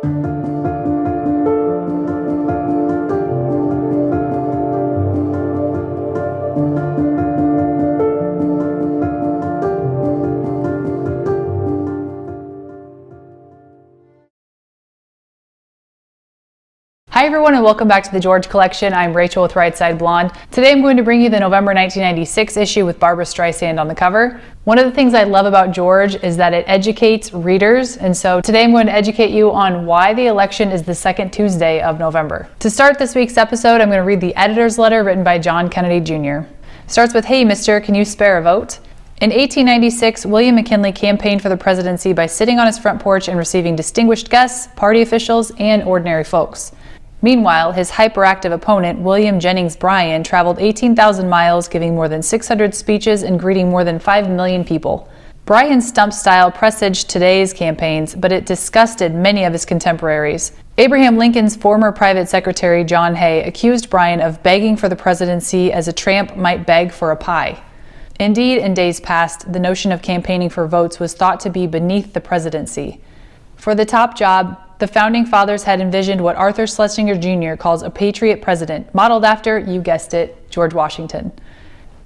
Hi everyone and welcome back to the George Collection. I'm Rachel with Right Side Blonde. Today I'm going to bring you the November 1996 issue with Barbra Streisand on the cover. One of the things I love about George is that it educates readers, and so today I'm going to educate you on why the election is the second Tuesday of November. To start this week's episode, I'm going to read the editor's letter written by John Kennedy Jr. It starts with, "Hey mister, can you spare a vote?" In 1896, William McKinley campaigned for the presidency by sitting on his front porch and receiving distinguished guests, party officials, and ordinary folks. Meanwhile, his hyperactive opponent, William Jennings Bryan, traveled 18,000 miles, giving more than 600 speeches and greeting more than 5 million people. Bryan's stump style presaged today's campaigns, but it disgusted many of his contemporaries. Abraham Lincoln's former private secretary, John Hay, accused Bryan of begging for the presidency as a tramp might beg for a pie. Indeed, in days past, the notion of campaigning for votes was thought to be beneath the presidency. For the top job, the Founding Fathers had envisioned what Arthur Schlesinger Jr. calls a patriot president, modeled after, you guessed it, George Washington.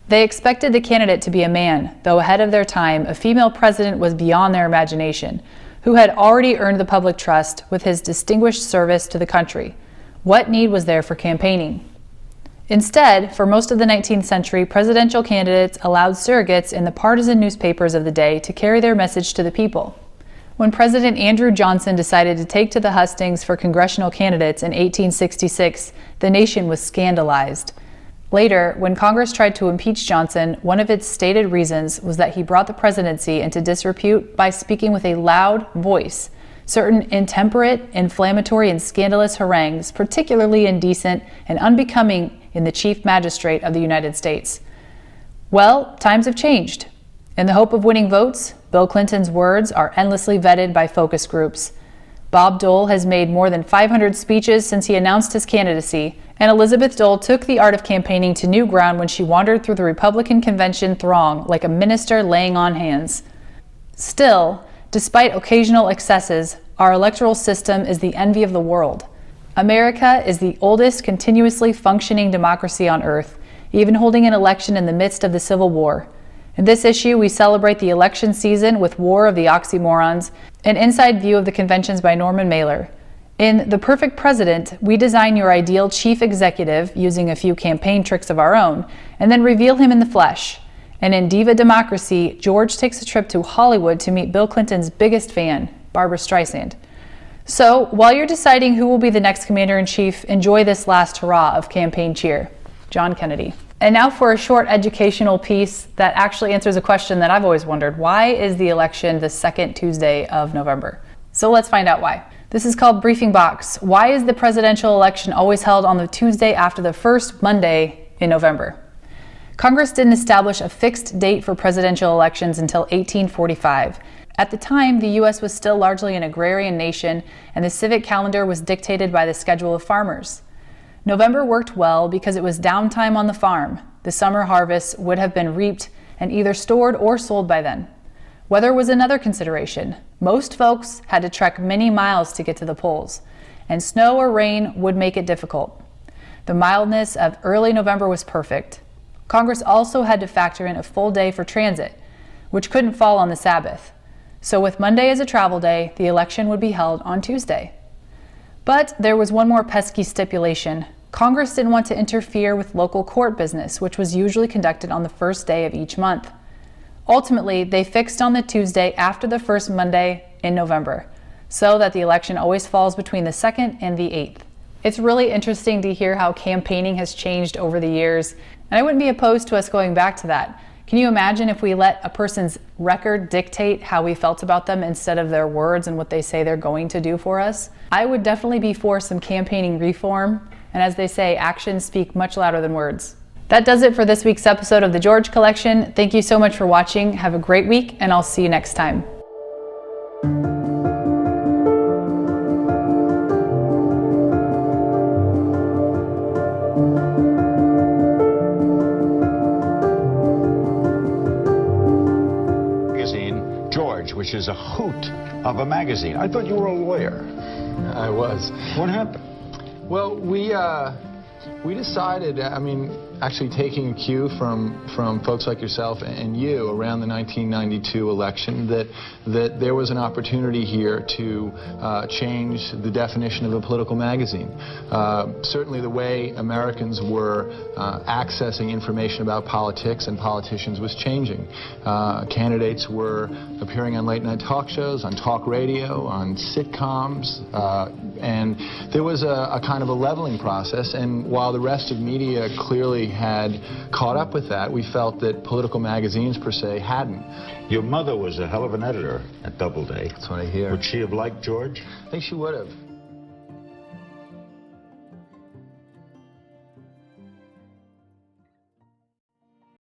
They expected the candidate to be a man, though ahead of their time, a female president was beyond their imagination, who had already earned the public trust with his distinguished service to the country. What need was there for campaigning? Instead, for most of the 19th century, presidential candidates allowed surrogates in the partisan newspapers of the day to carry their message to the people. When President Andrew Johnson decided to take to the hustings for congressional candidates in 1866, the nation was scandalized. Later, when Congress tried to impeach Johnson, one of its stated reasons was that he brought the presidency into disrepute by speaking with a loud voice, certain intemperate, inflammatory, and scandalous harangues, particularly indecent and unbecoming in the Chief Magistrate of the United States. Well, times have changed. In the hope of winning votes, Bill Clinton's words are endlessly vetted by focus groups. Bob Dole has made more than 500 speeches since he announced his candidacy, and Elizabeth Dole took the art of campaigning to new ground when she wandered through the Republican convention throng like a minister laying on hands. Still, despite occasional excesses, our electoral system is the envy of the world. America is the oldest continuously functioning democracy on earth, even holding an election in the midst of the Civil War. In this issue, we celebrate the election season with War of the Oxymorons, an inside view of the conventions by Norman Mailer. In The Perfect President, we design your ideal chief executive using a few campaign tricks of our own, and then reveal him in the flesh. And in Diva Democracy, George takes a trip to Hollywood to meet Bill Clinton's biggest fan, Barbra Streisand. So, while you're deciding who will be the next commander-in-chief, enjoy this last hurrah of campaign cheer. John Kennedy. And now for a short educational piece that actually answers a question that I've always wondered. Why is the election the second Tuesday of November? So let's find out why. This is called Briefing Box. Why is the presidential election always held on the Tuesday after the first Monday in November? Congress didn't establish a fixed date for presidential elections until 1845. At the time, the U.S. was still largely an agrarian nation, and the civic calendar was dictated by the schedule of farmers. November worked well because it was downtime on the farm. The summer harvests would have been reaped and either stored or sold by then. Weather was another consideration. Most folks had to trek many miles to get to the polls, and snow or rain would make it difficult. The mildness of early November was perfect. Congress also had to factor in a full day for transit, which couldn't fall on the Sabbath. So with Monday as a travel day, the election would be held on Tuesday. But there was one more pesky stipulation. Congress didn't want to interfere with local court business, which was usually conducted on the first day of each month. Ultimately, they fixed on the Tuesday after the first Monday in November, so that the election always falls between the 2nd and the 8th. It's really interesting to hear how campaigning has changed over the years, and I wouldn't be opposed to us going back to that. Can you imagine if we let a person's record dictate how we felt about them instead of their words and what they say they're going to do for us? I would definitely be for some campaigning reform, and as they say, actions speak much louder than words. That does it for this week's episode of the George Collection. Thank you so much for watching. Have a great week, and I'll see you next time. George, which is a hoot of a magazine. I thought you were a lawyer. I was. What happened? Well, we decided, I mean, actually taking a cue from folks like yourself and you around the 1992 election, that there was an opportunity here to change the definition of a political magazine. Certainly the way Americans were accessing information about politics and politicians was changing. Candidates were appearing on late-night talk shows, on talk radio, on sitcoms, and there was a kind of a leveling process, and while the rest of media clearly had caught up with that, we felt that political magazines per se hadn't. Your mother was a hell of an editor at Doubleday. That's what I hear. Would she have liked George? I think she would have.